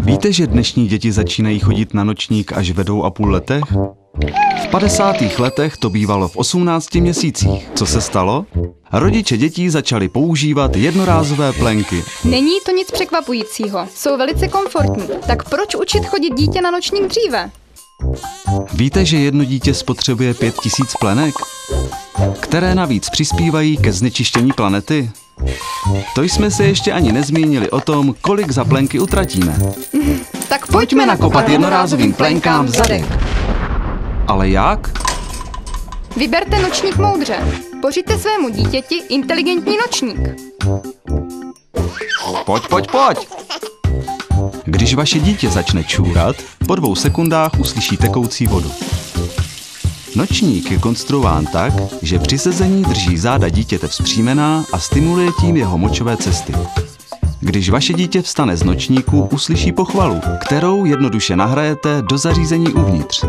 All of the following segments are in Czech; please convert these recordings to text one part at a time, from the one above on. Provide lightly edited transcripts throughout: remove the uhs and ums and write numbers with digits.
Víte, že dnešní děti začínají chodit na nočník až ve 2,5 letech? V 50. letech to bývalo v 18 měsících. Co se stalo? Rodiče dětí začali používat jednorázové plenky. Není to nic překvapujícího, jsou velice komfortní. Tak proč učit chodit dítě na nočník dříve? Víte, že jedno dítě spotřebuje 5000 plenek? Které navíc přispívají ke znečištění planety? To jsme se ještě ani nezmínili o tom, kolik za plenky utratíme. Tak Pojďme nakopat jednorázovým plenkám v zadek. Ale jak? Vyberte nočník moudře. Pořiďte svému dítěti inteligentní nočník. Pojď! Když vaše dítě začne čůrat, po 2 sekundách uslyší tekoucí vodu. Nočník je konstruován tak, že při sezení drží záda dítěte vzpřímená a stimuluje tím jeho močové cesty. Když vaše dítě vstane z nočníku, uslyší pochvalu, kterou jednoduše nahrajete do zařízení uvnitř.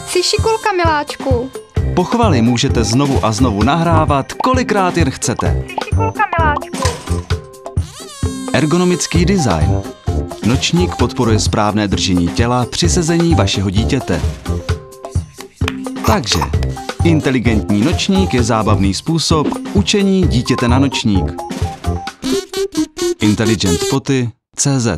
Jsi šikulka, miláčku. Pochvaly můžete znovu a znovu nahrávat, kolikrát jen chcete. Jsi šikulka, miláčku. Ergonomický design. Nočník podporuje správné držení těla při sezení vašeho dítěte. Takže, inteligentní nočník je zábavný způsob učení dítěte na nočník. intelligentspoty.cz